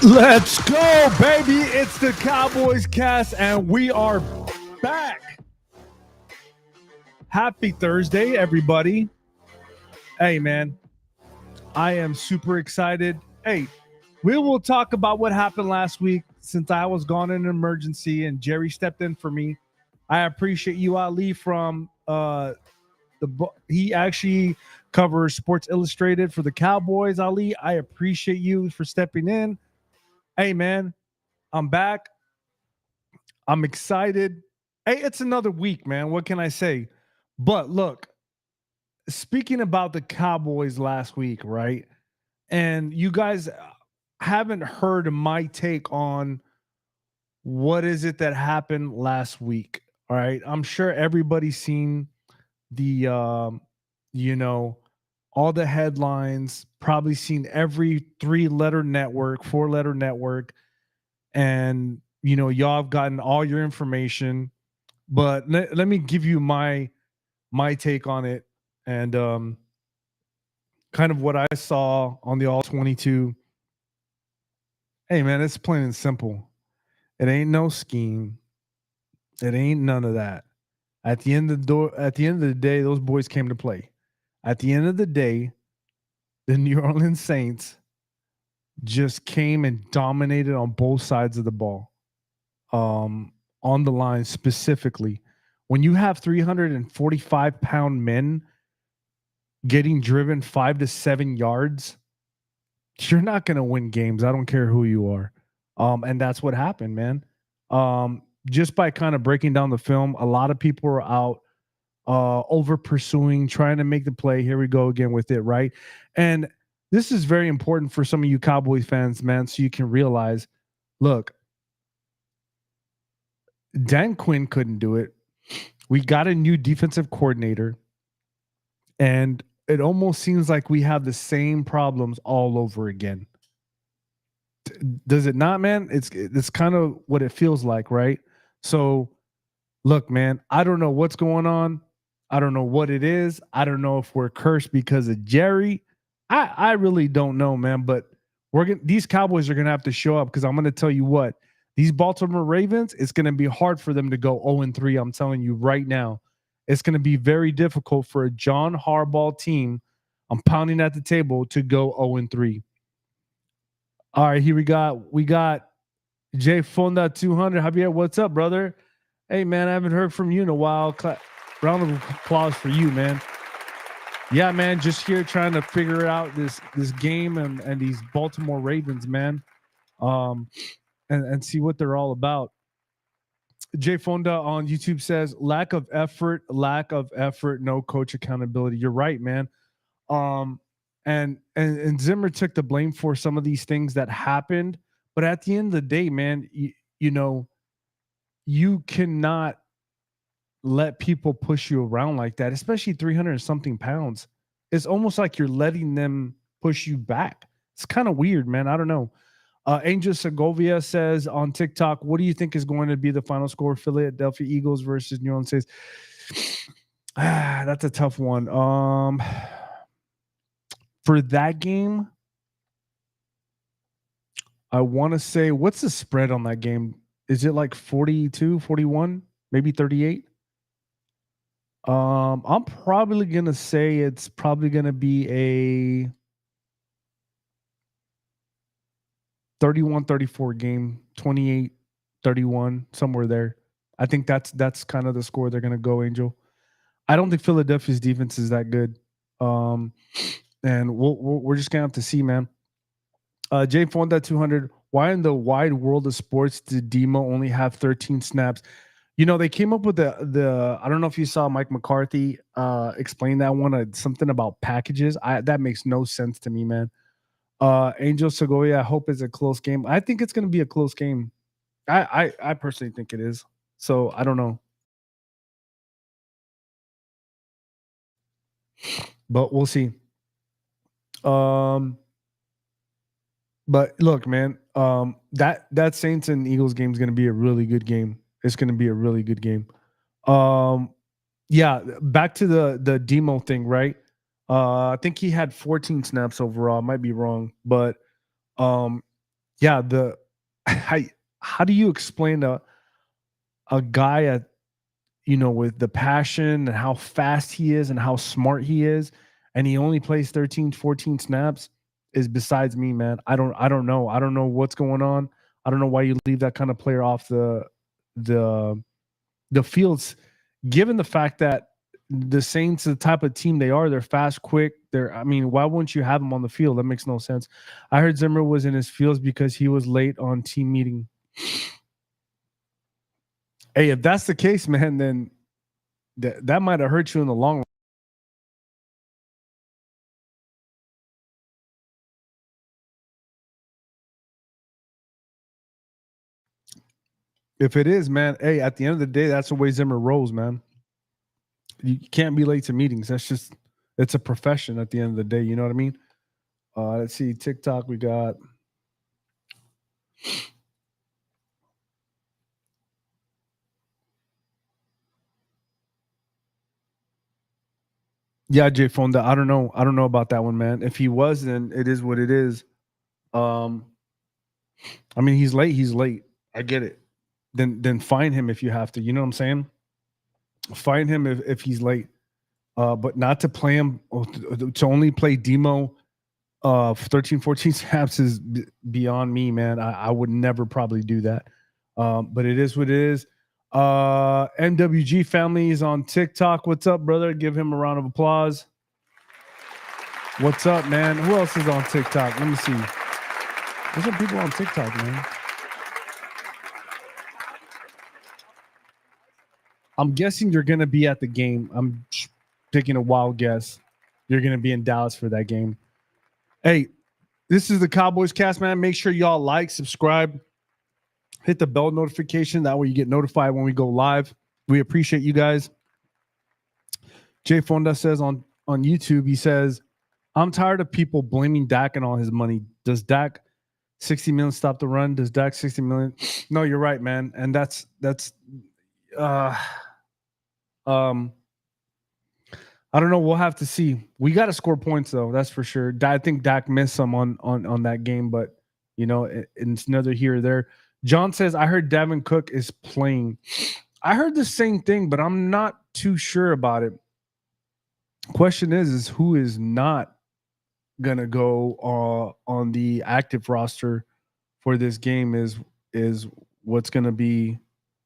Let's go, baby. It's the Cowboys Cast, and we are back. Happy Thursday, everybody. Hey, man, I am super excited. Hey, we will talk about what happened last week since I was gone in an emergency and Jerry stepped in for me. I appreciate you, Ali, from he actually covers Sports Illustrated for the Cowboys, Ali. I appreciate you for stepping in. Hey, man, I'm back. I'm excited. Hey, it's another week, man. What can I say? But look, speaking about the Cowboys last week, right? And you guys haven't heard my take on what is it that happened last week. All right. I'm sure everybody's seen the you know, all the headlines, probably seen every 3-letter network, 4-letter network, and y'all have gotten all your information. But let me give you my take on it, and kind of what I saw on the all 22. Hey, man, it's plain and simple. It ain't no scheme. It ain't none of that. At the end of the day, those boys came to play. At the end of the day, the New Orleans Saints just came and dominated on both sides of the ball. On the line specifically, when you have 345-pound men getting driven 5 to 7 yards, you're not going to win games. I don't care who you are. And that's what happened, man. Just by kind of breaking down the film, a lot of people are out over pursuing, trying to make the play. Here we go again with it, right? And this is very important for some of you Cowboys fans, man, so you can realize, look, Dan Quinn couldn't do it. We got a new defensive coordinator, and it almost seems like we have the same problems all over again. Does it not, man? It's kind of what it feels like, right? So, look, man, I don't know what's going on. I don't know what it is. I don't know if we're cursed because of Jerry. I really don't know, man. But these Cowboys are gonna have to show up, because I'm gonna tell you what, these Baltimore Ravens, it's gonna be hard for them to go 0-3. I'm telling you right now, it's gonna be very difficult for a John Harbaugh team. I'm pounding at the table to go 0-3. All right, here we got Jay Fonda 200. Javier, what's up, brother? Hey, man, I haven't heard from you in a while. Round of applause for you, man. Yeah, man, just here trying to figure out this game and these Baltimore Ravens, man, and see what they're all about. Jay Fonda on YouTube says, lack of effort, no coach accountability. You're right, man. And Zimmer took the blame for some of these things that happened, but at the end of the day, man, you cannot let people push you around like that, especially 300 and something pounds. It's almost like you're letting them push you back. It's kind of weird, man. I don't know. Angel Segovia says on TikTok, what do you think is going to be the final score? Philadelphia Eagles versus New Orleans Saints. That's a tough one. For that game, I want to say, what's the spread on that game? Is it like 42, 41, maybe 38? I'm probably going to say it's probably going to be a 31-34 game, 28-31, somewhere there. I think that's kind of the score they're going to go, Angel. I don't think Philadelphia's defense is that good. And we're just going to have to see, man. Jay Fonda 200. Why in the wide world of sports did Demo only have 13 snaps? They came up with the I don't know if you saw Mike McCarthy explain that one, something about packages. That makes no sense to me, man. Angel Segovia, I hope it's a close game. I think it's going to be a close game. I personally think it is. So I don't know, but we'll see. But look, man, that Saints and Eagles game is going to be a really good game. It's going to be a really good game. Yeah, back to the Demo thing, right? I think he had 14 snaps overall. I might be wrong, but Yeah, how, how do you explain a guy at with the passion and how fast he is and how smart he is, and he only plays 13, 14 snaps is besides me, man. I don't know. I don't know what's going on. I don't know why you leave that kind of player off the the fields, given the fact that the Saints, the type of team they are, they're fast, quick. I mean, why wouldn't you have them on the field? That makes no sense. I heard Zimmer was in his fields because he was late on team meeting. Hey, if that's the case, man, then that might have hurt you in the long run. If it is, man, hey, at the end of the day, that's the way Zimmer rolls, man. You can't be late to meetings. It's a profession at the end of the day. You know what I mean? Let's see, TikTok, we got. Yeah, Jay Fonda. I don't know. I don't know about that one, man. If he was, then it is what it is. Um, I mean, he's late. He's late. I get it. Then fine him if you have to. You know what I'm saying? Fine him if he's late. But not to play him to only play Demo 13, 14 snaps is beyond me, man. I would never probably do that. But it is what it is. MWG family is on TikTok. What's up, brother? Give him a round of applause. What's up, man? Who else is on TikTok? Let me see. There's some people on TikTok, man. I'm guessing you're going to be at the game. I'm taking a wild guess. You're going to be in Dallas for that game. Hey, this is the Cowboys Cast, man. Make sure y'all like, subscribe, hit the bell notification. That way you get notified when we go live. We appreciate you guys. Jay Fonda says on YouTube, he says, I'm tired of people blaming Dak and all his money. Does Dak 60 million stop the run? Does Dak 60 million? No, you're right, man. And that's I don't know. We'll have to see. We got to score points though. That's for sure. I think Dak missed some on that game, but it's neither here or there. John says, I heard Davin Cook is playing. I heard the same thing, but I'm not too sure about it. Question is who is not gonna go on the active roster for this game is what's gonna be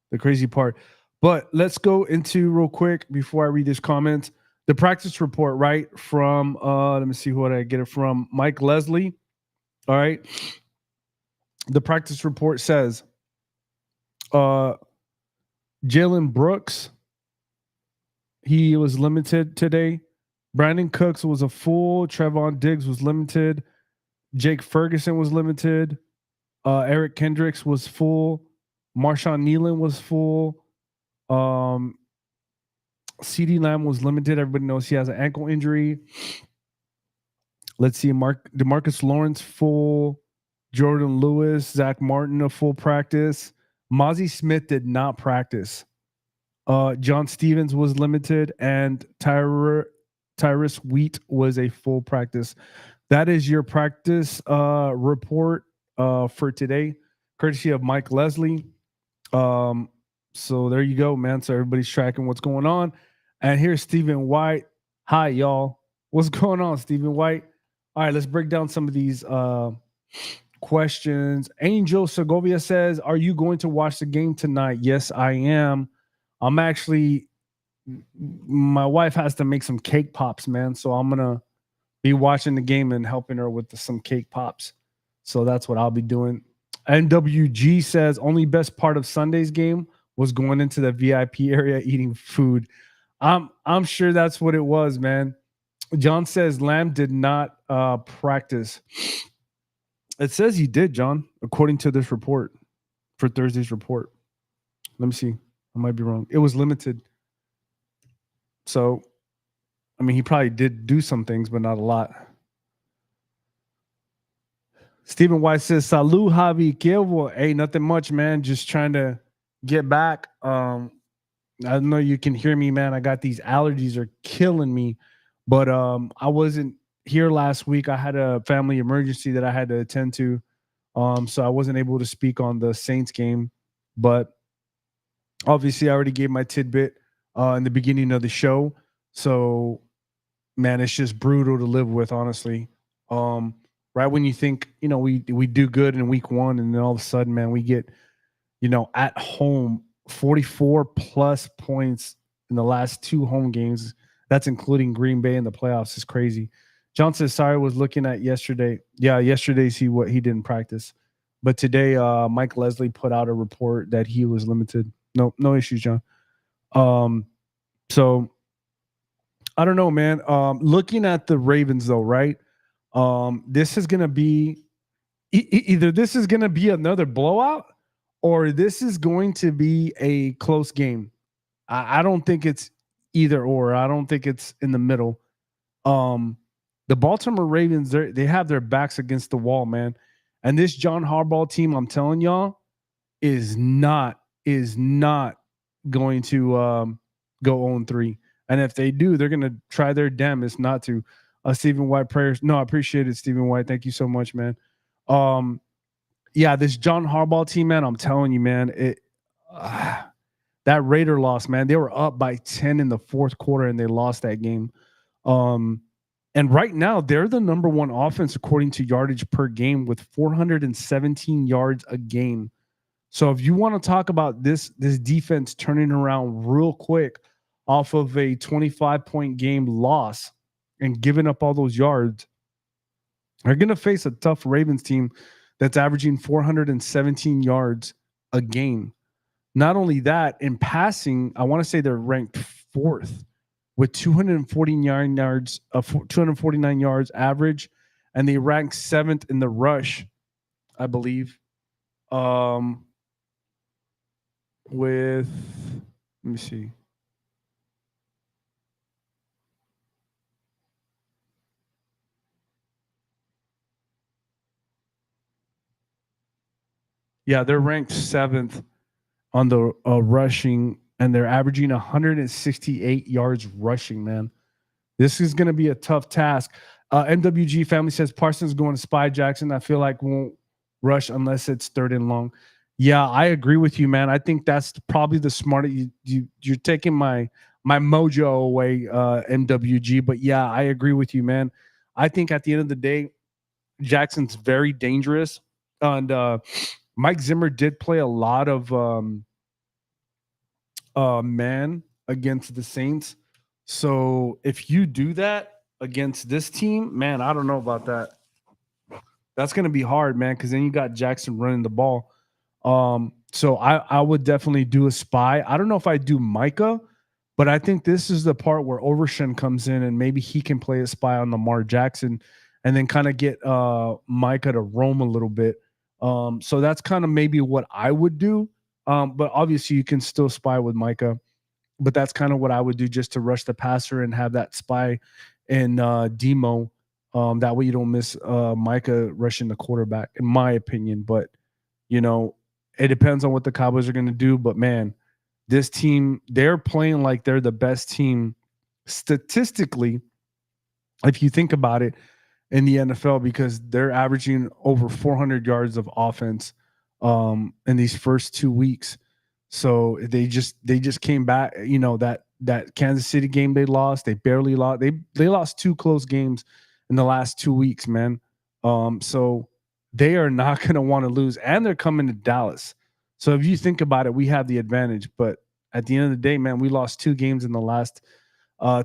the crazy part. But let's go into real quick before I read this comment. The practice report, right? From let me see what I get it from. Mike Leslie. All right. The practice report says Jalen Brooks, he was limited today. Brandon Cooks was a full. Trevon Diggs was limited. Jake Ferguson was limited. Eric Kendricks was full. Marshawn Nealon was full. CD Lamb was limited. Everybody knows he has an ankle injury. Let's see, DeMarcus Lawrence full. Jordan Lewis, Zach Martin a full practice. Mozzie Smith did not practice. John Stevens was limited, and Tyrus Wheat was a full practice. That is your practice report for today, courtesy of Mike Leslie. So there you go, man. So everybody's tracking what's going on. And here's Stephen White. Hi, y'all. What's going on, Stephen White? All right, let's break down some of these questions. Angel Segovia says, are you going to watch the game tonight? Yes, I am. I'm actually, my wife has to make some cake pops, man. So I'm going to be watching the game and helping her with some cake pops. So that's what I'll be doing. NWG says, only best part of Sunday's game was going into the VIP area eating food. I'm sure that's what it was, man. John says Lamb did not practice. It says he did, John, according to this report for Thursday's report. Let me see. I might be wrong. It was limited. So, I mean, he probably did do some things, but not a lot. Stephen White says, Salud, Javi. Kievo. Hey, nothing much, man. Just trying to get back. I don't know you can hear me, man. I got these allergies are killing me. But I wasn't here last week. I had a family emergency that I had to attend to. So I wasn't able to speak on the Saints game, but obviously I already gave my tidbit in the beginning of the show. So man, it's just brutal to live with, honestly. Um, right when you think, we do good in week one, and then all of a sudden, man, we get, at home 44 plus points in the last two home games. That's including Green Bay in the playoffs. Is crazy. John says, sorry, was looking at yesterday. Yeah, yesterday's he didn't practice. But today, Mike Leslie put out a report that he was limited. No issues, John. So I don't know, man. Looking at the Ravens, though, right? This is gonna be either this is gonna be another blowout, or this is going to be a close game. I don't think it's either or. I don't think it's in the middle. Um, the Baltimore Ravens, they have their backs against the wall, man. And this John Harbaugh team, I'm telling y'all, is not going to go 0-3. And if they do, they're going to try their damnedest not to. Stephen White prayers. No, I appreciate it, Stephen White. Thank you so much, man. Yeah, this John Harbaugh team, man, I'm telling you, man, that Raider loss, man, they were up by 10 in the fourth quarter and they lost that game. And right now, they're the number one offense according to yardage per game with 417 yards a game. So if you want to talk about this defense turning around real quick off of a 25-point game loss and giving up all those yards, they're going to face a tough Ravens team that's averaging 417 yards a game. Not only that, in passing, I want to say they're ranked fourth with 249 yards average, and they rank seventh in the rush, I believe. With, let me see. Yeah, they're ranked seventh on the rushing, and they're averaging 168 yards rushing, man. This is going to be a tough task. MWG family says Parsons going to spy Jackson. I feel like won't rush unless it's third and long. Yeah, I agree with you, man. I think that's probably the smartest. You're taking my mojo away, MWG. But yeah, I agree with you, man. I think at the end of the day, Jackson's very dangerous, and Mike Zimmer did play a lot of man against the Saints. So if you do that against this team, man, I don't know about that. That's going to be hard, man, because then you got Jackson running the ball. So I would definitely do a spy. I don't know if I do Micah, but I think this is the part where Overshin comes in and maybe he can play a spy on Lamar Jackson and then kind of get Micah to roam a little bit. So that's kind of maybe what I would do. But obviously you can still spy with Micah, but that's kind of what I would do just to rush the passer and have that spy in Demo. That way you don't miss Micah rushing the quarterback, in my opinion. But, it depends on what the Cowboys are going to do. But, man, this team, they're playing like they're the best team statistically, if you think about it, in the NFL, because they're averaging over 400 yards of offense in these first 2 weeks. So they just came back. That Kansas City game they lost. They barely lost. They lost two close games in the last 2 weeks, man. So they are not going to want to lose, and they're coming to Dallas. So if you think about it, we have the advantage. But at the end of the day, man, we lost 2 games in the last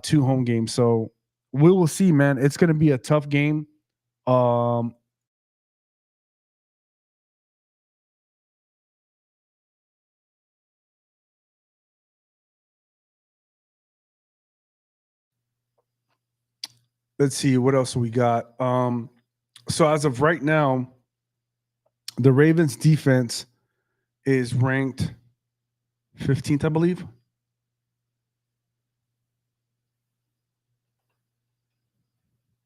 2 home games. So we will see, man. It's going to be a tough game. Let's see what else we got. So as of right now, the Ravens defense is ranked 15th, I believe.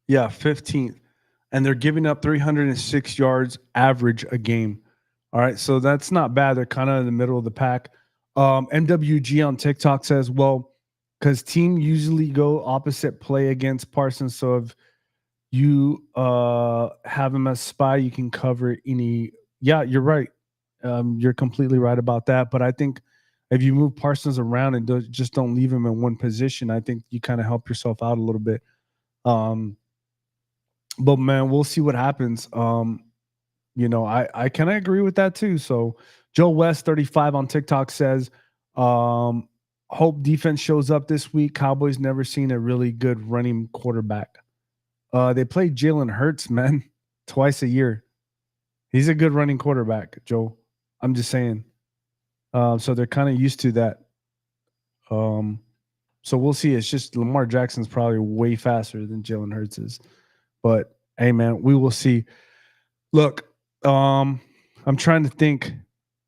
Yeah, 15th. And they're giving up 306 yards average a game. All right. So that's not bad. They're kind of in the middle of the pack. MWG on TikTok says, well, because team usually go opposite play against Parsons. So You have him as spy. You can cover any. Yeah, you're right. You're completely right about that. But I think if you move Parsons around and just don't leave him in one position, I think you kind of help yourself out a little bit. Um, but man, we'll see what happens. I kind of agree with that too. So Joe West 35 on TikTok says, um, hope defense shows up this week. Cowboys never seen a really good running quarterback. They play Jalen Hurts, man, twice a year. He's a good running quarterback, Joe. I'm just saying. So they're kind of used to that. Um, so we'll see. It's just Lamar Jackson's probably way faster than Jalen Hurts is. But hey, man, we will see. Look, I'm trying to think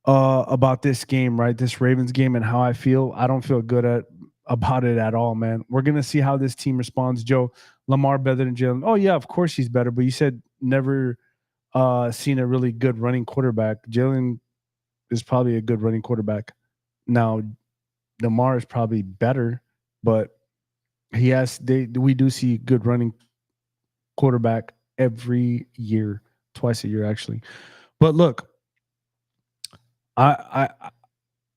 about this game, right? This Ravens game and how I feel. I don't feel good about it at all, man. We're gonna see how this team responds. Joe, Lamar better than Jalen. Oh yeah, of course he's better. But you said never seen a really good running quarterback. Jalen is probably a good running quarterback. Now Lamar is probably better, but we do see good running quarterback every year, twice a year actually. But look, I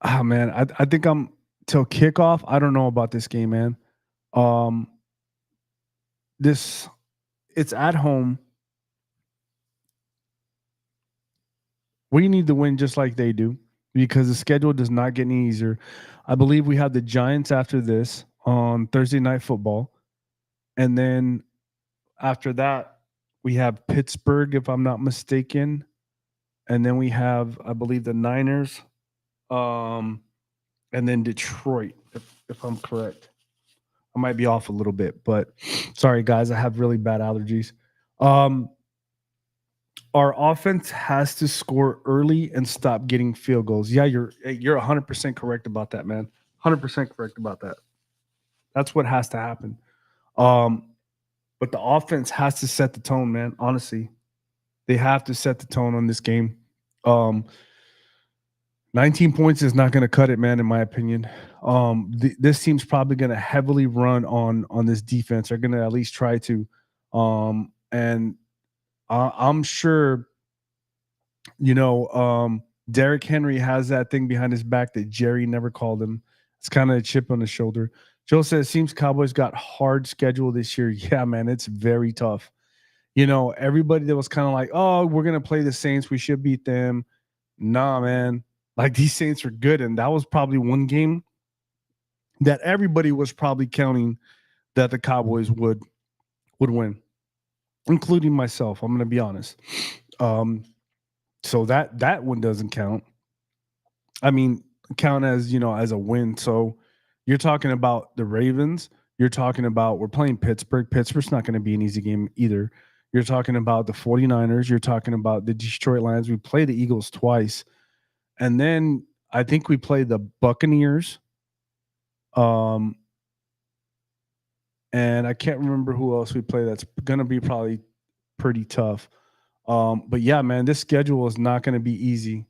oh man, I think I'm till kickoff. I don't know about this game, man. Um, this it's at home. We need to win just like they do because the schedule does not get any easier. I believe we have the Giants after this on Thursday Night Football, and then after that we have Pittsburgh, if I'm not mistaken, and then we have, I believe, the Niners, um, and then Detroit, if I'm correct. I might be off a little bit, but sorry guys, I have really bad allergies. Um, our offense has to score early and stop getting field goals. Yeah, you're 100% correct about that, man. 100% correct about that. That's what has to happen. Um, but the offense has to set the tone, man. Honestly, they have to set the tone on this game. Um, 19 points is not going to cut it, man. In my opinion, this team's probably going to heavily run on this defense. They're going to at least try to, and I'm sure Derrick Henry has that thing behind his back that Jerry never called him. It's kind of a chip on the shoulder. Joe says, seems Cowboys got hard schedule this year. Yeah, man, it's very tough. Everybody that was kind of like, oh, we're going to play the Saints. We should beat them. Nah, man. Like these Saints are good. And that was probably one game that everybody was probably counting that the Cowboys would win, including myself. I'm going to be honest. Um, so that one doesn't count. I mean, count as as a win. So you're talking about the Ravens. You're talking about we're playing Pittsburgh. Pittsburgh's not going to be an easy game either. You're talking about the 49ers. You're talking about the Detroit Lions. We play the Eagles twice. And then I think we play the Buccaneers. Um, and I can't remember who else we play. That's going to be probably pretty tough. But yeah, man, this schedule is not going to be easy.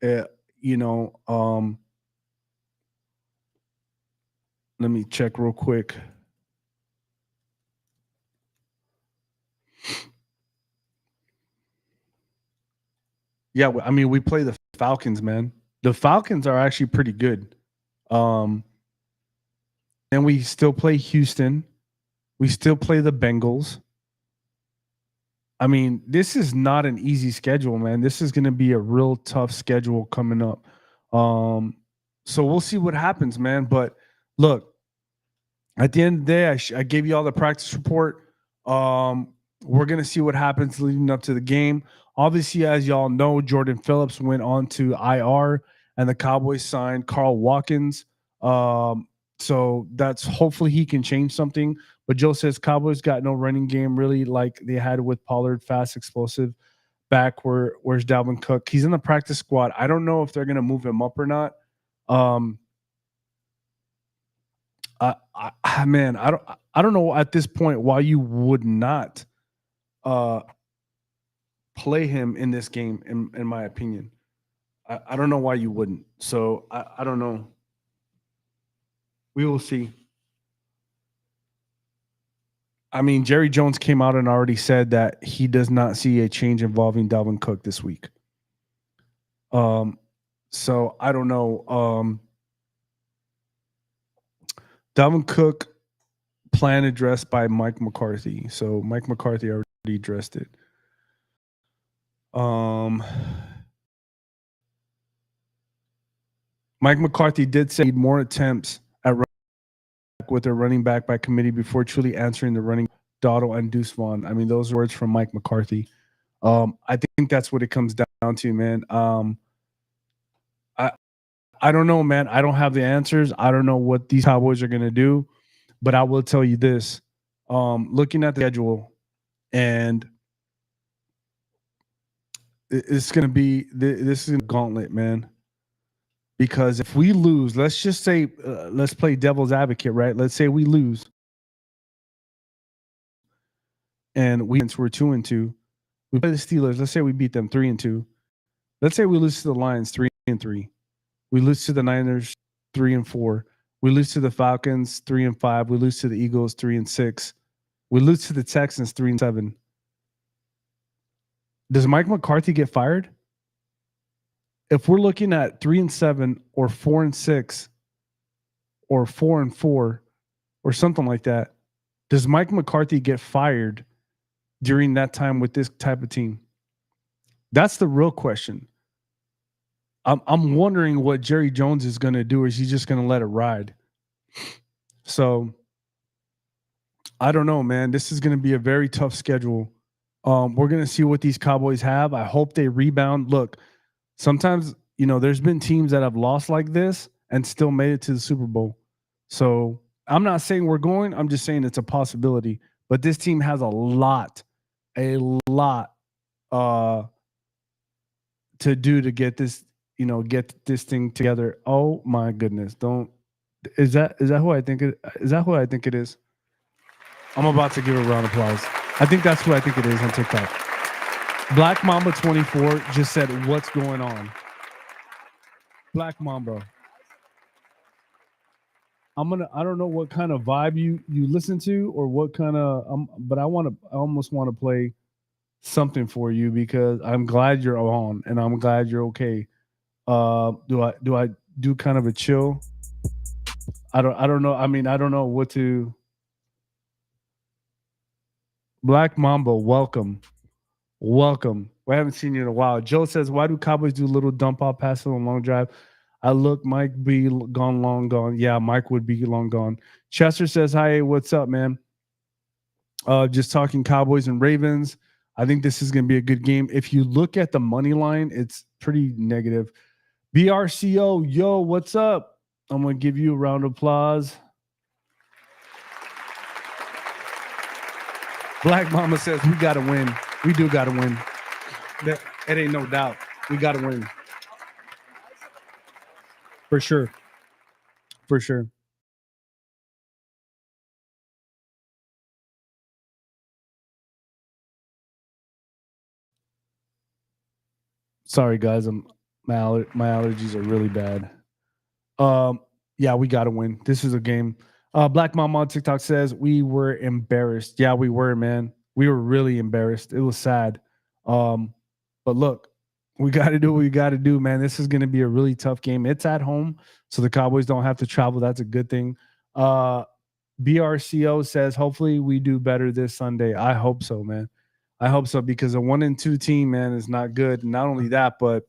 Uh, you know, um, Let me check real quick. Yeah, I mean, we play the Falcons, man. The Falcons are actually pretty good. Um, and we still play Houston. We still play the Bengals. I mean, this is not an easy schedule, man. This is going to be a real tough schedule coming up. Um, so we'll see what happens, man. But look, at the end of the day, I gave you all the practice report. Um, we're going to see what happens leading up to the game. Obviously, as y'all know, Jordan Phillips went on to IR and the Cowboys signed Carl Watkins. So that's hopefully he can change something. But Joe says Cowboys got no running game really like they had with Pollard, fast, explosive. Back where's Dalvin Cook? He's in the practice squad. I don't know if they're going to move him up or not. Um, man, I don't know at this point why you would not uh, play him in this game. In my opinion, I don't know why you wouldn't. So I don't know. We will see. I mean, Jerry Jones came out and already said that he does not see a change involving Dalvin Cook this week. Um, so I don't know. Dalvin Cook plan addressed by Mike McCarthy. So Mike McCarthy already addressed it. Mike McCarthy did say more attempts at with their running back by committee before truly answering the running Dottle and Deuce Vaughn. I mean, those are words from Mike McCarthy. I think that's what it comes down to, man. I I don't know, man. I don't have the answers. I don't know what these Cowboys are gonna do, but I will tell you this: looking at the schedule, and it's gonna be this is a gauntlet, man. Because if we lose, let's just say, let's play devil's advocate, right? Let's say we lose, and we're 2-2. We play the Steelers. Let's say we beat them 3-2. Let's say we lose to the Lions 3-3. We lose to the Niners 3-4. We lose to the Falcons 3-5. We lose to the Eagles 3-6. We lose to the Texans 3-7. Does Mike McCarthy get fired? If we're looking at 3-7 or 4-6 or 4-4 or something like that, does Mike McCarthy get fired during that time with this type of team? That's the real question. I'm wondering what Jerry Jones is going to do. Or is he just going to let it ride? So I don't know, man. This is going to be a very tough schedule. We're going to see what these Cowboys have. I hope they rebound. Look, sometimes, there's been teams that have lost like this and still made it to the Super Bowl. So I'm not saying we're going. I'm just saying it's a possibility. But this team has a lot to do to get this, get this thing together. Oh my goodness! Don't is that who I think it is? That who I think it is? I'm about to give a round of applause. I think that's who I think it is on TikTok. Black Mamba 24 just said, "What's going on?" Black Mamba. I don't know what kind of vibe you listen to or what kind of but I almost want to play something for you because I'm glad you're on and I'm glad you're okay. Do I do kind of a chill? I don't know. I mean, I don't know what to. Black Mamba, welcome. Welcome. We haven't seen you in a while. Joe says, why do Cowboys do little dump off passes on long drive? I look, Mike be gone, long gone. Yeah, Mike would be long gone. Chester says, hi, what's up, man? Just talking Cowboys and Ravens. I think this is going to be a good game. If you look at the money line, it's pretty negative. BRCO, yo, what's up? I'm going to give you a round of applause. Black Mama says, we got to win. We do got to win. It ain't no doubt. We got to win. For sure. For sure. Sorry, guys. My allergies are really bad. Yeah, we got to win. This is a game. Black Mama on TikTok says we were embarrassed. Yeah, we were, man. We were really embarrassed. It was sad. But look, we got to do what we got to do, man. This is going to be a really tough game. It's at home, so the Cowboys don't have to travel. That's a good thing. BRCO says hopefully we do better this Sunday. I hope so, man. I hope so because a 1-2 team, man, is not good. And not only that, but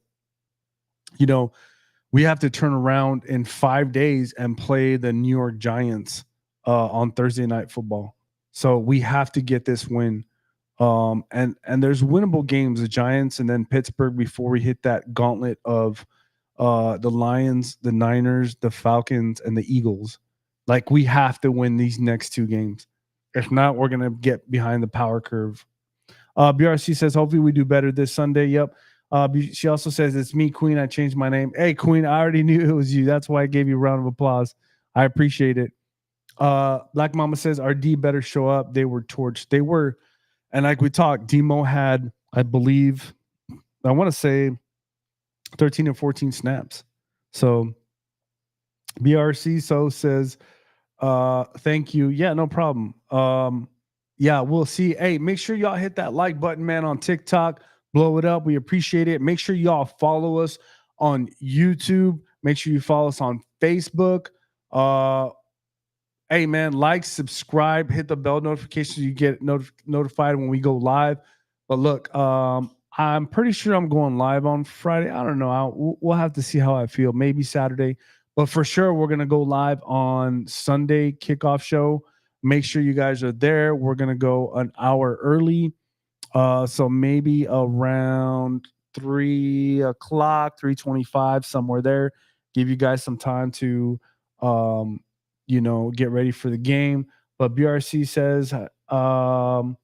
we have to turn around in 5 days and play the New York Giants on Thursday Night Football. So we have to get this win. And there's winnable games, the Giants and then Pittsburgh before we hit that gauntlet of the Lions, the Niners, the Falcons, and the Eagles. Like we have to win these next 2 games. If not, we're gonna get behind the power curve. BRC says, hopefully we do better this Sunday. Yep. She also says, it's me, Queen. I changed my name. Hey, Queen, I already knew it was you. That's why I gave you a round of applause. I appreciate it. Black Mama says, our D better show up. They were torched. They were. And like we talked, Demo had, I believe, I want to say 13 or 14 snaps. So BRC says, thank you. Yeah, no problem. Yeah, we'll see. Hey, make sure y'all hit that like button, man, on TikTok. Blow it up. We appreciate it. Make sure y'all follow us on YouTube. Make sure you follow us on Facebook. Uh, Hey man, like, subscribe, hit the bell notification so you get notified when we go live. But look, I'm pretty sure I'm going live on Friday. I don't know. We'll have to see how I feel. Maybe Saturday, but for sure we're gonna go live on Sunday kickoff show. Make sure you guys are there. We're gonna go an hour early. So maybe around 3 o'clock, 3:25, somewhere there. Give you guys some time to, um, get ready for the game. But BRC says, how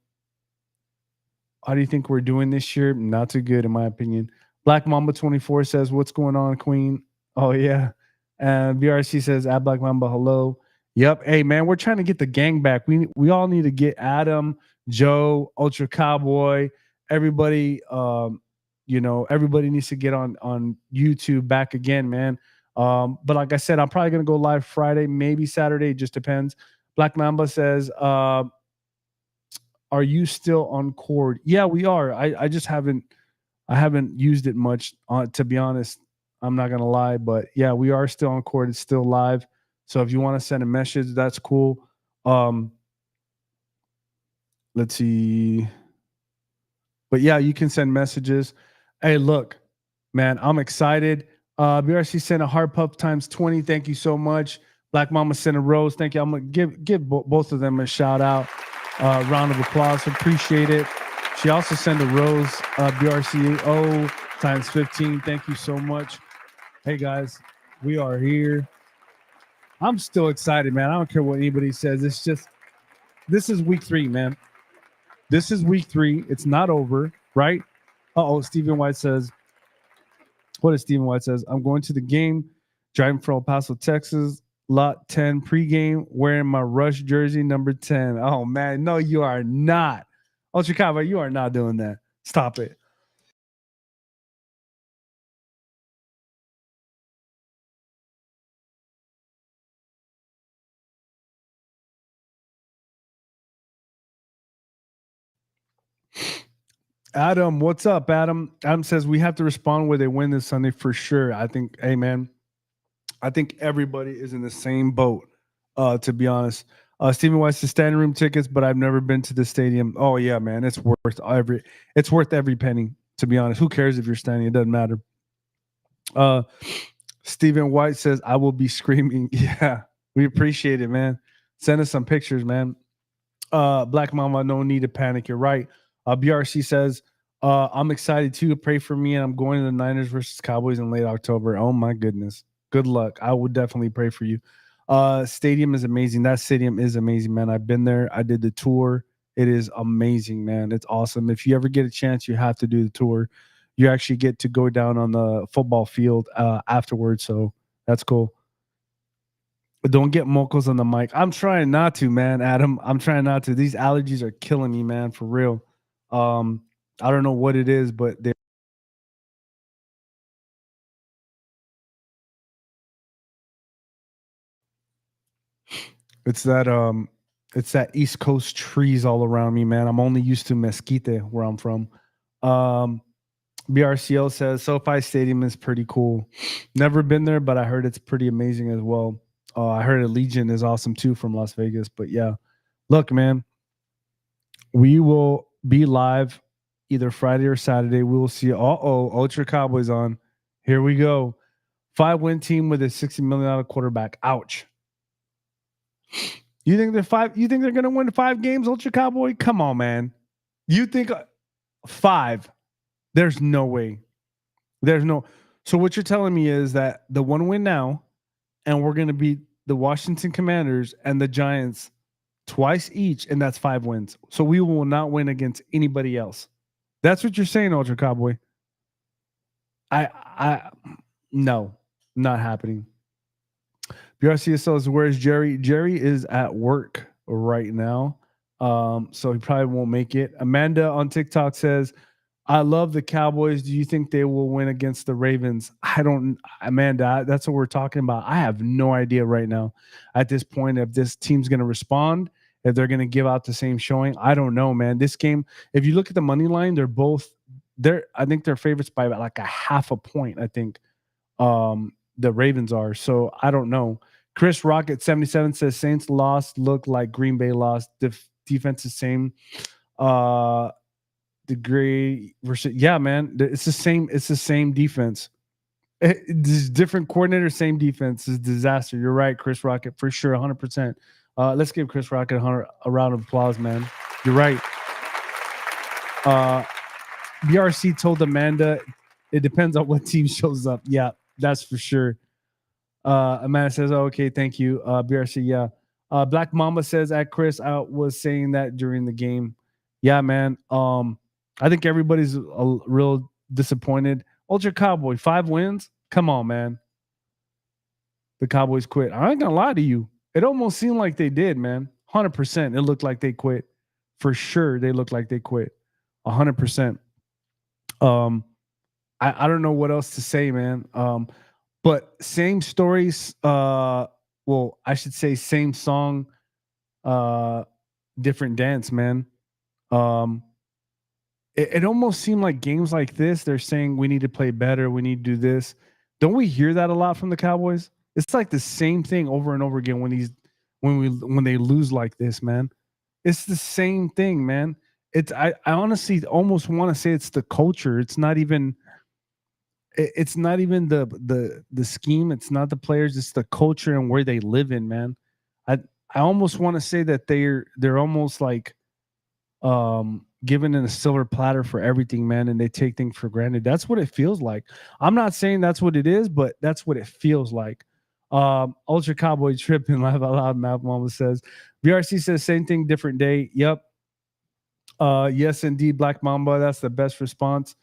do you think we're doing this year? Not too good, in my opinion. Black Mamba 24 says, "What's going on, Queen?" Oh yeah. And BRC says, "At Black Mamba, hello." Yep. Hey man, we're trying to get the gang back. We all need to get Adam, Joe, Ultra Cowboy, everybody. Everybody needs to get on YouTube back again, man. But like I said, I'm probably gonna go live Friday, maybe Saturday. It just depends. Black Mamba says, are you still on Cord? Yeah, we are. I just haven't used it much, to be honest. I'm not gonna lie, but yeah, we are still on Cord. It's still live. So if you want to send a message, that's cool. Um, let's see. But yeah, you can send messages. Hey, look, man, I'm excited. BRC sent a heart puff times 20. Thank you so much. Black Mama sent a rose. Thank you. I'm gonna give both of them a shout out. Round of applause. Appreciate it. She also sent a rose. BRCO times 15. Thank you so much. Hey guys, we are here. I'm still excited, man. I don't care what anybody says. It's just this is week 3, man. This is week 3. It's not over, right? Stephen White says, what is Stephen White says? I'm going to the game, driving from El Paso, Texas, lot 10 pregame, wearing my Rush jersey number 10. Oh, man. No, you are not. Ultra Cowboy, you are not doing that. Stop it. Adam, what's up, Adam? Adam says we have to respond where they win this Sunday for sure. I think, hey, man, I think everybody is in the same boat, to be honest. Stephen Weiss is standing room tickets, but I've never been to the stadium. Oh yeah, man, it's worth every penny. To be honest, who cares if you're standing? It doesn't matter. Uh, Stephen White says I will be screaming. Yeah, we appreciate it, man. Send us some pictures, man. Black Mama, no need to panic. You're right. BRC says I'm excited too. Pray for me, and I'm going to the Niners versus Cowboys in late October. Oh my goodness. Good luck. I would definitely pray for you. Stadium is amazing. That stadium is amazing, man. I've been there. I did the tour. It is amazing, man. It's awesome. If you ever get a chance, you have to do the tour. You actually get to go down on the football field afterwards. So that's cool. But don't get mocos on the mic. I'm trying not to, man, Adam. I'm trying not to. These allergies are killing me, man, for real. Um, I don't know what it is, but it's that it's that East Coast trees all around me, man. I'm only used to Mesquite where I'm from. Um, BRCL says SoFi Stadium is pretty cool. Never been there, but I heard it's pretty amazing as well. I heard Allegiant is awesome too from Las Vegas. But yeah, look, man, we will be live either Friday or Saturday. We will see. Ultra Cowboys on. Here we go. 5-win team with a $60 million quarterback. Ouch. You think they're five? You think they're gonna win 5 games, Ultra Cowboy? Come on, man. You think 5? There's no way. There's no. So what you're telling me is that the one win now, and we're gonna beat the Washington Commanders and the Giants twice each, and that's 5 wins. So we will not win against anybody else. That's what you're saying, Ultra Cowboy. I no, not happening. BRC says, where's Jerry? Jerry is at work right now. So he probably won't make it. Amanda on TikTok says, I love the Cowboys. Do you think they will win against the Ravens? I don't, Amanda, that's what we're talking about. I have no idea right now at this point if this team's going to respond, if they're going to give out the same showing. I don't know, man. This game, if you look at the money line, I think they're favorites by about like a half a point, I think. The Ravens are. So I don't know. Chris Rocket 77 says Saints lost, look like Green Bay lost. Defense is same. Degree versus yeah, man. It's the same. It's the same defense. This different coordinator, same defense is disaster. You're right, Chris Rocket, for sure, 100%. Let's give Chris Rocket a round of applause, man. You're right. BRC told Amanda, it depends on what team shows up. Yeah, that's for sure. Amanda says, oh, okay, thank you. BRC, yeah. Black Mamba says at Chris, I was saying that during the game. Yeah, man. I think everybody's real disappointed. Ultra Cowboy, 5 wins. Come on, man. The Cowboys quit. I ain't gonna lie to you. It almost seemed like they did, man. 100%. It looked like they quit. For sure, they looked like they quit. 100%. I don't know what else to say, man. But same stories. Well, I should say same song, different dance, man. It almost seemed like games like this, they're saying we need to play better, we need to do this. Don't we hear that a lot from the Cowboys? It's like the same thing over and over again when they lose like this, man. It's the same thing, man. I honestly almost want to say it's the culture. It's not even the scheme. It's not the players. It's the culture and where they live in, man. I almost want to say that they're almost like given in a silver platter for everything, man, and they take things for granted. That's what it feels like. I'm not saying that's what it is, but that's what it feels like. Ultra Cowboy tripping, laugh out loud. Math Mama says, BRC says same thing, different day. Yep. Yes, indeed, Black Mamba. That's the best response.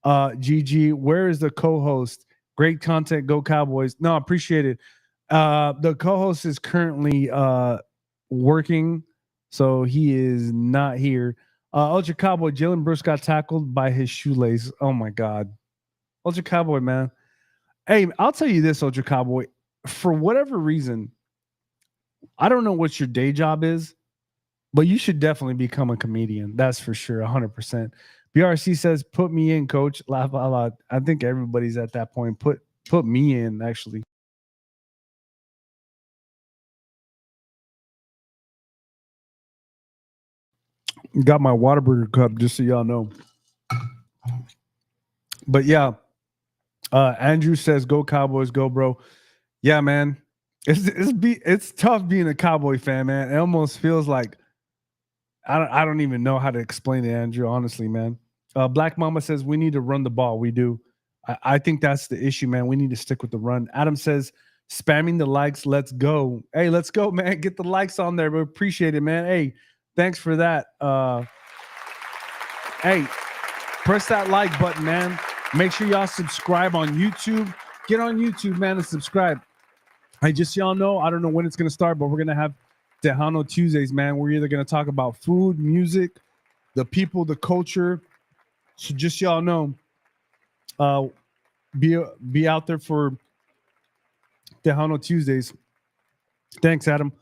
GG, where is the co-host? Great content, go Cowboys. No, appreciate it. The co-host is currently working, so he is not here. Ultra Cowboy, Jalen Bruce got tackled by his shoelace. Oh my God. Ultra Cowboy, man. Hey, I'll tell you this, Ultra Cowboy. For whatever reason, I don't know what your day job is, but you should definitely become a comedian. That's for sure, 100%. BRC says, put me in, coach. Laugh out loud. I think everybody's at that point. Put me in, actually. Got my Whataburger cup, just so y'all know. But yeah, Andrew says, go Cowboys, go, bro. Yeah, man. It's tough being a Cowboy fan, man. It almost feels like I don't even know how to explain it, Andrew, honestly, man. Black Mama says we need to run the ball. We do. I think that's the issue, man. We need to stick with the run. Adam says, spamming the likes. Let's go. Hey, let's go, man. Get the likes on there. We appreciate it, man. Hey, thanks for that. Hey, press that like button, man. Make sure y'all subscribe on YouTube. Get on YouTube, man, and subscribe. Hey, just so y'all know, I don't know when it's going to start, but we're going to have Tejano Tuesdays, man. We're either going to talk about food, music, the people, the culture. So just so y'all know, be out there for Tejano Tuesdays. Thanks, Adam.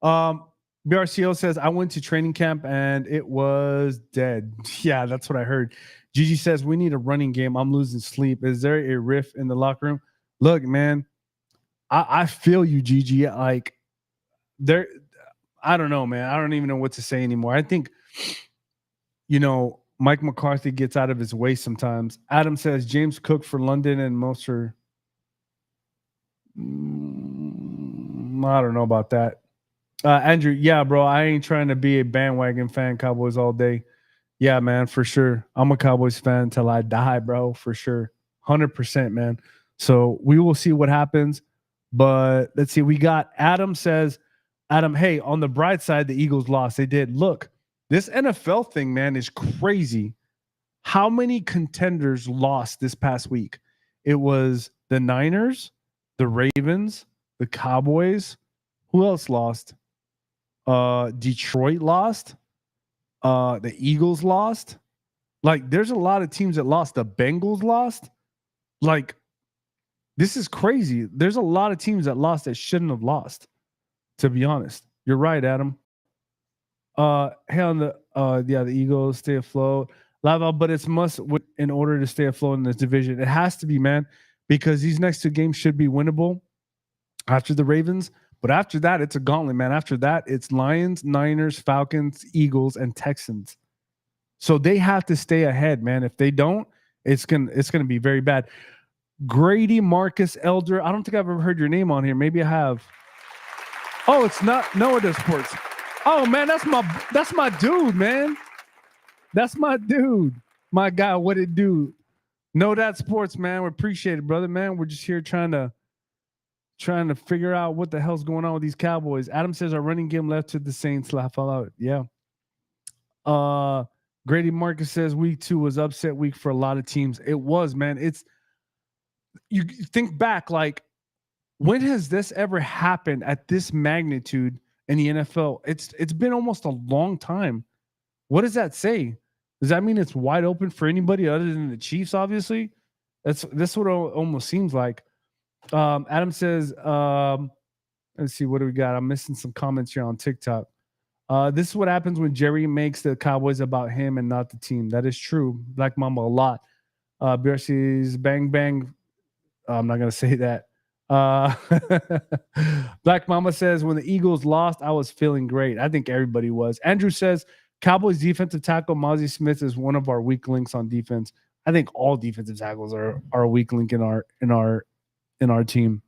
BRCO says, I went to training camp and it was dead. Yeah, that's what I heard. Gigi says, we need a running game. I'm losing sleep. Is there a riff in the locker room? Look, man, I feel you, Gigi. Like, I don't know, man. I don't even know what to say anymore. I think, Mike McCarthy gets out of his way sometimes. Adam says, James Cook for London and Moser. I don't know about that. Andrew, yeah, bro. I ain't trying to be a bandwagon fan, Cowboys all day. Yeah, man, for sure. I'm a Cowboys fan till I die, bro, for sure. 100%, man. So we will see what happens. But let's see. We got Adam says, hey, on the bright side, the Eagles lost. They did. Look, this NFL thing, man, is crazy. How many contenders lost this past week? It was the Niners, the Ravens, the Cowboys. Who else lost? Detroit lost. The Eagles lost. Like, there's a lot of teams that lost. The Bengals lost. Like, this is crazy. There's a lot of teams that lost that shouldn't have lost, to be honest. You're right, Adam. Hey, on the Eagles stay afloat. Lava, but it's must win in order to stay afloat in this division. It has to be, man, because these next two games should be winnable after the Ravens. But after that, it's a gauntlet, man. After that, it's Lions, Niners, Falcons, Eagles, and Texans. So they have to stay ahead, man. If they don't, it's gonna be very bad. Grady Marcus Elder. I don't think I've ever heard your name on here. Maybe I have. Oh, it's not. No, it is sports. Oh man, that's my dude, man. That's my dude. My guy, what it do? No, that sports, man. We appreciate it, brother, man. We're just here trying to figure out what the hell's going on with these Cowboys. Adam says our running game left to the Saints. Laugh out. Yeah. Uh Grady Marcus says week 2 was upset week for a lot of teams. It was, man. It's you think back, like, when has this ever happened at this magnitude in the NFL? It's been almost a long time. What does that say? Does that mean it's wide open for anybody other than the Chiefs? Obviously, that's what it almost seems like. Adam says, let's see, what do we got? I'm missing some comments here on TikTok. This is what happens when Jerry makes the Cowboys about him and not the team. That is true. Black Mamba a lot. BRC's bang bang. I'm not gonna say that. Black Mama says when the Eagles lost, I was feeling great. I think everybody was. Andrew says Cowboys defensive tackle Mozzie Smith is one of our weak links on defense. I think all defensive tackles are a weak link in our team.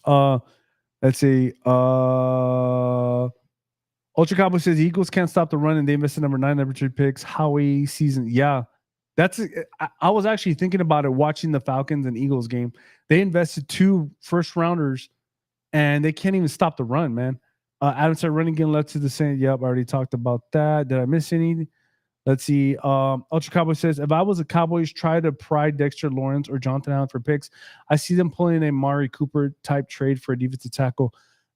Let's see. Ultra Cowboy says the Eagles can't stop the run and they missed the number 9, number 3 picks. Howie season. Yeah. I was actually thinking about it watching the Falcons and Eagles game. They invested 2 first rounders and they can't even stop the run, man. Adam said running game left to the Saints. Yep, I already talked about that. Did I miss any? Let's see. Ultra Cowboy says if I was a Cowboys, try to pry Dexter Lawrence or Jonathan Allen for picks. I see them pulling a Mari Cooper type trade for a defensive tackle.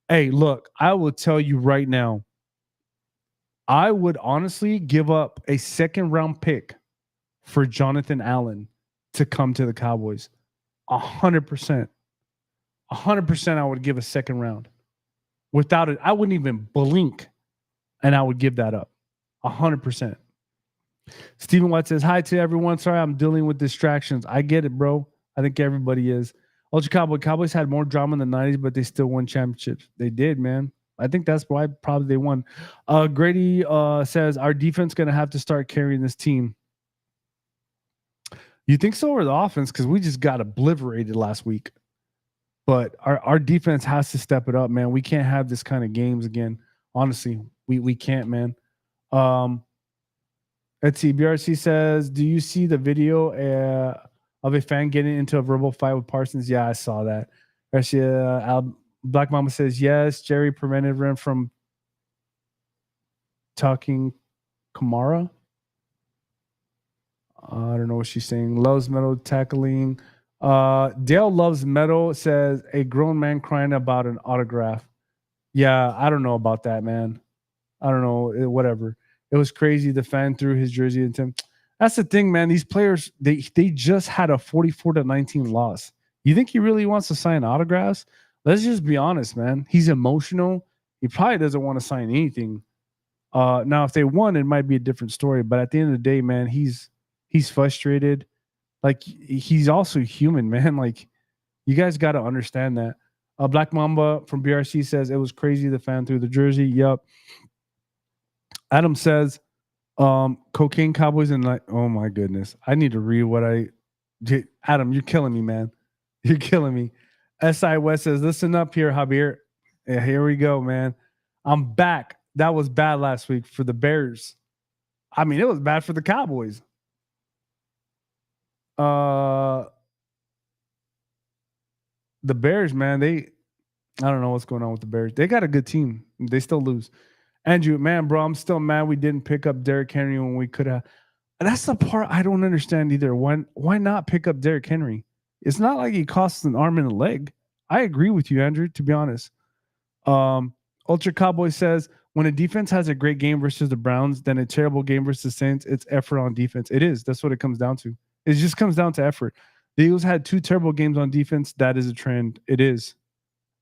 Hey, look, I will tell you right now, I would honestly give up a second round pick for Jonathan Allen to come to the Cowboys. 100%. 100% I would give a second round. Without it, I wouldn't even blink and I would give that up. 100%. Stephen White says, hi to everyone. Sorry, I'm dealing with distractions. I get it, bro. I think everybody is. Ultra Cowboys had more drama in the 90s, but they still won championships. They did, man. I think that's why probably they won. Grady says, our defense going to have to start carrying this team. You think so, or the offense? Because we just got obliterated last week. But our defense has to step it up, man. We can't have this kind of games again. Honestly, we can't, man. Let's see. BRC says, do you see the video of a fan getting into a verbal fight with Parsons? Yeah, I saw that. Black Mama says, yes, Jerry prevented him from talking Kamara. I don't know what she's saying. Loves metal tackling. Dale loves metal says a grown man crying about an autograph. Yeah, I don't know about that, man. I don't know. Whatever. It was crazy. The fan threw his jersey into him. That's the thing, man. These players, they just had a 44-19 loss. You think he really wants to sign autographs? Let's just be honest, man. He's emotional. He probably doesn't want to sign anything. Now, if they won, it might be a different story. But at the end of the day, man, he's frustrated. Like, he's also human, man. Like, you guys got to understand that. Black Mamba from BRC says it was crazy. The fan threw the jersey. Yep. Adam says, cocaine Cowboys and like, oh my goodness. I need to read what Adam, you're killing me, man. You're killing me. SI West says, listen up here, Javier. Yeah, here we go, man. I'm back. That was bad last week for the Bears. I mean, it was bad for the Cowboys. The Bears, man, I don't know what's going on with the Bears. They got a good team. They still lose. Andrew, man, bro, I'm still mad we didn't pick up Derrick Henry when we could have. And that's the part I don't understand either. Why not pick up Derrick Henry? It's not like he costs an arm and a leg. I agree with you, Andrew, to be honest. Ultra Cowboy says, when a defense has a great game versus the Browns, then a terrible game versus the Saints, it's effort on defense. It is. That's what it comes down to. It just comes down to effort. The Eagles had 2 terrible games on defense. That is a trend. It is.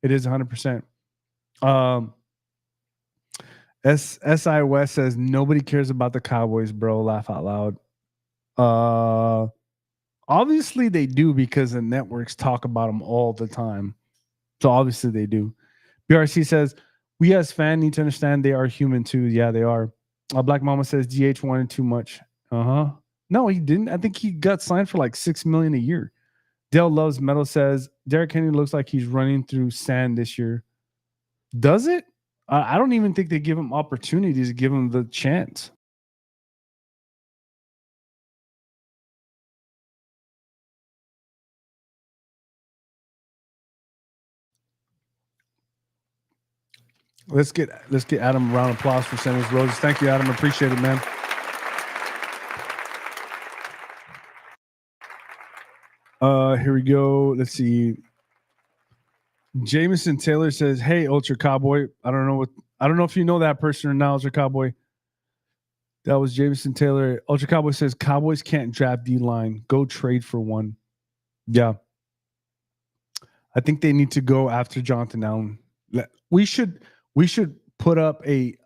It is 100%. SI West says nobody cares about the Cowboys, bro. Laugh out loud. Obviously they do because the networks talk about them all the time. So obviously they do. BRC says we as fans need to understand they are human too. Yeah, they are. Black Mama says GH wanted too much. No, he didn't. I think he got signed for like $6 million a year. Dale Loves Metal says Derrick Henry looks like he's running through sand this year. Does it? I don't even think they give him opportunities to give him the chance. Let's get Adam a round of applause for sending his roses. Thank you, Adam. Appreciate it, man. Here we go. Let's see. Jameson Taylor says, "Hey, Ultra Cowboy. I don't know if you know that person or not, Ultra Cowboy. That was Jameson Taylor. Ultra Cowboy says Cowboys can't draft D line. Go trade for one. Yeah, I think they need to go after Jonathan Allen. We should put up a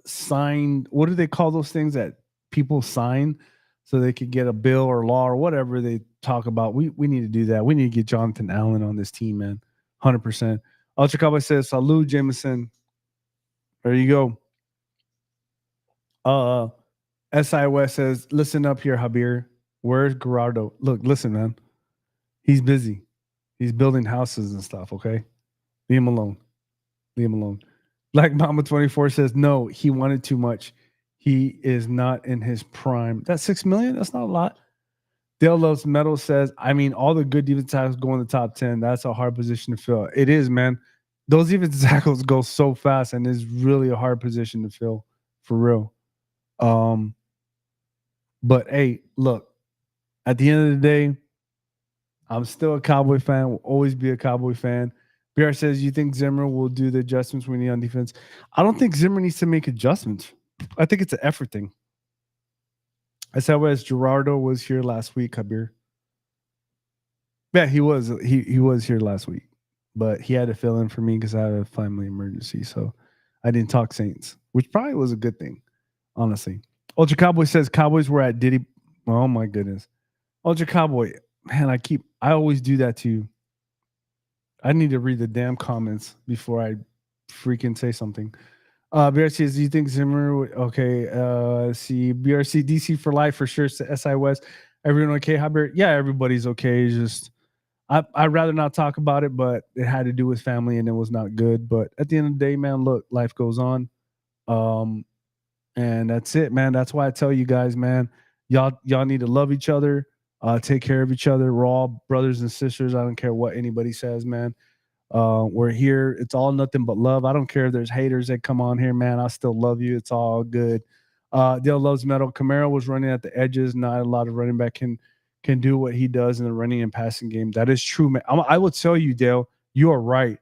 signed. What do they call those things that people sign so they could get a bill or law or whatever they talk about? We need to do that. We need to get Jonathan Allen on this team, man. 100%. Ultra Cowboy says, "Salute, Jameson." There you go. SI West says, "Listen up here, Habir. Where's Gerardo? Look, listen, man. He's busy. He's building houses and stuff. Okay, leave him alone. Leave him alone." Black Mama 24 says, "No, he wanted too much. He is not in his prime." That's $6 million. That's not a lot. Dale Loves Metal says, "I mean, all the good defensive tackles go in the top 10. That's a hard position to fill." It is, man. Those defensive tackles go so fast, and it's really a hard position to fill, for real. But hey, look, at the end of the day, I'm still a Cowboy fan. Will always be a Cowboy fan. BR says, "You think Zimmer will do the adjustments we need on defense?" I don't think Zimmer needs to make adjustments. I think it's an effort thing. I said, "As Gerardo was here last week, Kabir." Yeah, he was. He was here last week, but he had to fill in for me because I had a family emergency, so I didn't talk Saints, which probably was a good thing, honestly. Ultra Cowboy says Cowboys were at Diddy. Oh my goodness, Ultra Cowboy, man, I always do that to you. I need to read the damn comments before I freaking say something. BRC says, "Do you think Zimmer?" Okay, see BRC DC for life for sure. SI West, everyone okay? Habir? Yeah, everybody's okay. Just I'd rather not talk about it, but it had to do with family and it was not good. But at the end of the day, man, look, life goes on. And that's it, man. That's why I tell you guys, man, y'all need to love each other, take care of each other. We're all brothers and sisters. I don't care what anybody says, man. We're here. It's all nothing but love. I don't care if there's haters that come on here, man. I still love you. It's all good. Dale Loves Metal. Camaro was running at the edges. Not a lot of running back can do what he does in the running and passing game. That is true, man. I will tell you, Dale, you are right.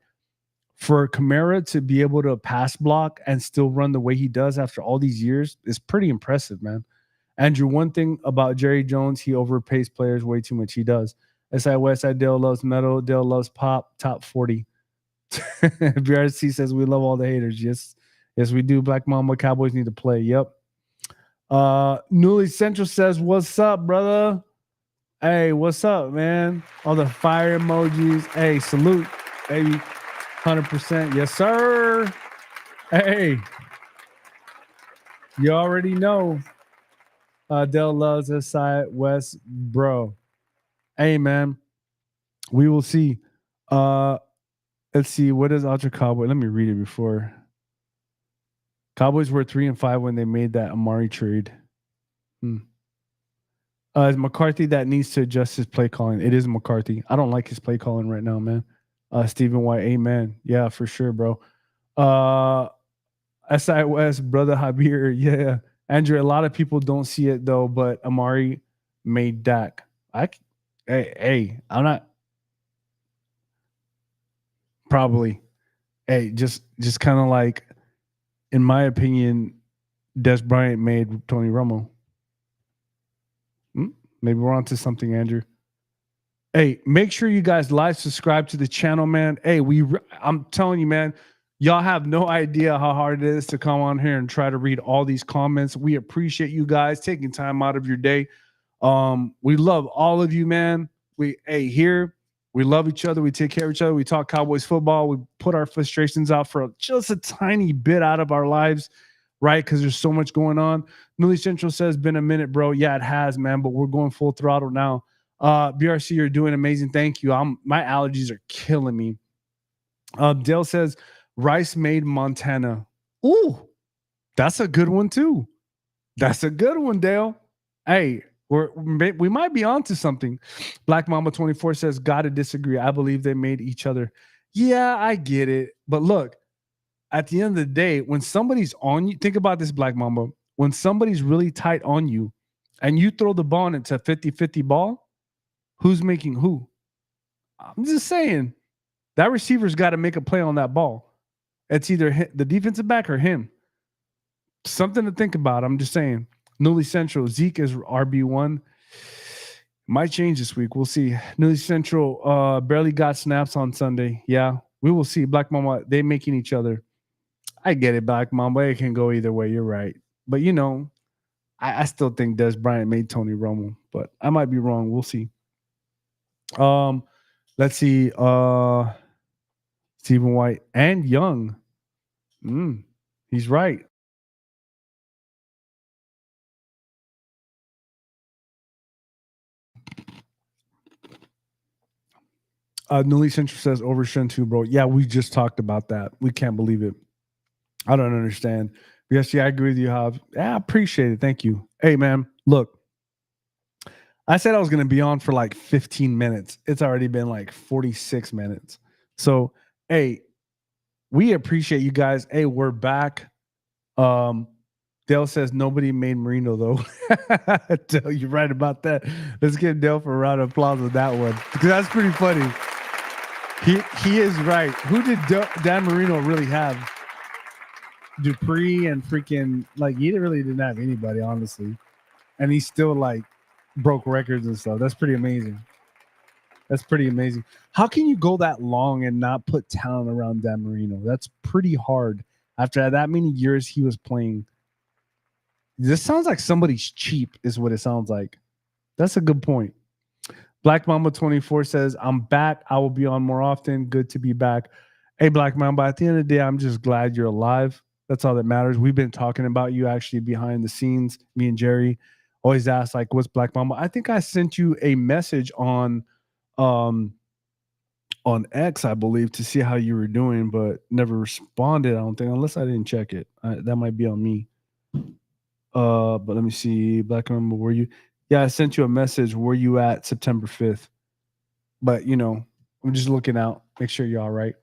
For Kamara to be able to pass block and still run the way he does after all these years is pretty impressive, man. Andrew, one thing about Jerry Jones, he overpays players way too much. He does. SI Westside, Dale loves metal. Dale loves pop. Top 40. BRC says we love all the haters. Yes, we do. Black Mamba Cowboys need to play. Yep. Newly Central says, "What's up, brother? Hey, what's up, man? All the fire emojis. Hey, salute, baby. 100%. Yes, sir. Hey, you already know. Dell loves this side, West, bro. Hey, man, we will see. Let's see. What is Ultra Cowboy? Let me read it before. Cowboys were 3-5 when they made that Amari trade. It's McCarthy that needs to adjust his play calling. It is McCarthy. I don't like his play calling right now, man. Stephen White, amen. Yeah, for sure, bro. SI West, brother Habir. Yeah. Andrew, a lot of people don't see it though, but Amari made Dak. Hey, I'm not probably. Hey, just kind of like, in my opinion, Des Bryant made Tony Romo. Maybe we're onto something, Andrew. Hey, make sure you guys subscribe to the channel, man. Hey, I'm telling you, man, Y'all have no idea how hard it is to come on here and try to read all these comments. We appreciate you guys taking time out of your day. We love all of you, man. Here we love each other. We take care of each other. We talk Cowboys football. We put our frustrations out for just a tiny bit out of our lives, right? Because there's so much going on. Newly Central says, been a minute, bro. Yeah, it has, man, but we're going full throttle now. BRC, you're doing amazing. Thank you. My allergies are killing me. Dale says, rice made Montana. Ooh, that's a good one too. That's a good one, Dale. Hey, we might be onto something. Black Mama 24 says, gotta disagree. I believe they made each other. Yeah, I get it. But look, at the end of the day, when somebody's on you, think about this, Black Mamba. When somebody's really tight on you and you throw the ball and it's a 50-50 ball, who's making who? I'm just saying that receiver's got to make a play on that ball. It's either the defensive back or him. Something to think about. I'm just saying. Newly Central, Zeke is RB1. Might change this week. We'll see. Newly Central barely got snaps on Sunday. Yeah, we will see. Black Mama, they making each other. I get it, Black Mamba. It can go either way. You're right. But, I still think Des Bryant made Tony Romo, but I might be wrong. We'll see. Let's see. Stephen White and Young. He's right. Newly Central says over too, bro. Yeah, we just talked about that. We can't believe it. I don't understand. Yes, yeah, I agree with you, Hav. Yeah, I appreciate it. Thank you. Hey, man, look. I said I was going to be on for like 15 minutes. It's already been like 46 minutes. So, hey, we appreciate you guys. Hey, we're back. Dale says nobody made Marino though. Dale, you're right about that. Let's give Dale for a round of applause with that one because that's pretty funny. He is right. Who did Dan Marino really have? Dupree and freaking he didn't have anybody, honestly, and he still broke records and stuff. That's pretty amazing. How can you go that long and not put talent around Dan Marino? That's pretty hard. After that many years he was playing. This sounds like somebody's cheap, is what it sounds like. That's a good point. Black Mamba 24 says, I'm back. I will be on more often. Good to be back. Hey, Black Mamba, at the end of the day, I'm just glad you're alive. That's all that matters. We've been talking about you actually behind the scenes. Me and Jerry always ask, what's Black Mamba? I think I sent you a message on X, I believe, to see how you were doing, but never responded, I don't think, unless I didn't check it. That might be on me. But let me see. Black Mamba, were you? Yeah, I sent you a message. Where you at September 5th? But I'm just looking out. Make sure you're all right.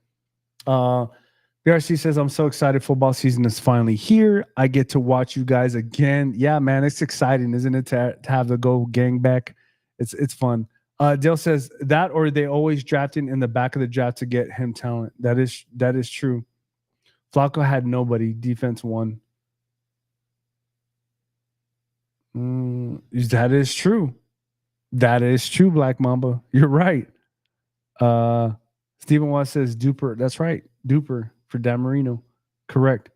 BRC says, I'm so excited. Football season is finally here. I get to watch you guys again. Yeah, man, it's exciting, isn't it, to have the Go gang back? It's fun. Dale says that, or they always drafting in the back of the draft to get him talent. That is true. Flacco had nobody. Defense won. That is true. That is true, Black Mamba. You're right. Stephen Watt says Duper. That's right. Duper for Dan Marino. Correct.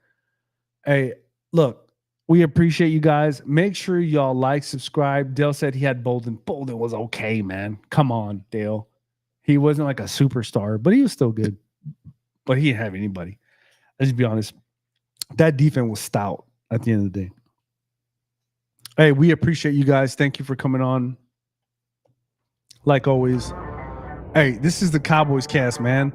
Hey, look, we appreciate you guys. Make sure y'all like, subscribe. Dale said he had Bolden. Bolden was okay, man. Come on, Dale. He wasn't like a superstar, but he was still good. But he didn't have anybody. Let's be honest. That defense was stout at the end of the day. Hey, we appreciate you guys. Thank you for coming on. Like always. Hey, this is the Cowboys Cast, man.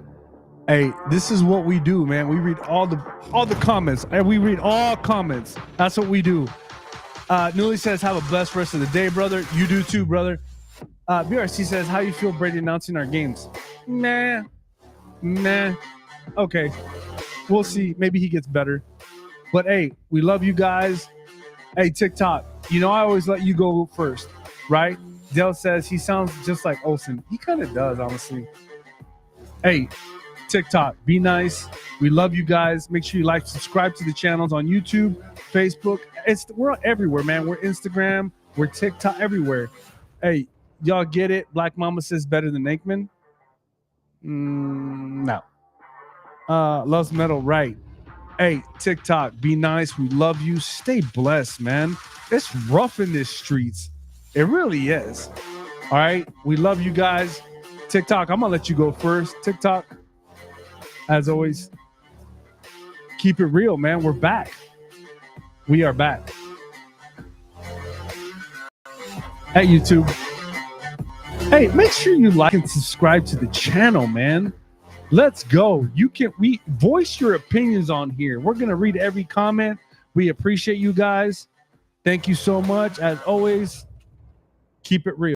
Hey, this is what we do, man. We read all the comments, and we read all comments. That's what we do. Newly says, have a blessed rest of the day, brother. You do too, brother. BRC says, how you feel Brady announcing our games? Nah. Okay. We'll see. Maybe he gets better. But hey, we love you guys. Hey, TikTok, I always let you go first, right? Dale says he sounds just like Olsen. He kind of does, honestly. Hey, TikTok, be nice. We love you guys. Make sure you like, subscribe to the channels on YouTube, Facebook. We're everywhere, man. We're Instagram, we're TikTok, everywhere. Hey, y'all get it? Black Mama says better than Aikman. No. Loves metal, right? Hey, TikTok, be nice. We love you. Stay blessed, man. It's rough in these streets. It really is. All right. We love you guys. TikTok, I'm gonna let you go first. TikTok, as always, keep it real, man. We're back. We are back. At YouTube. Hey, make sure you like and subscribe to the channel, man. Let's go. We voice your opinions on here. We're gonna read every comment. We appreciate you guys. Thank you so much. As always, keep it real.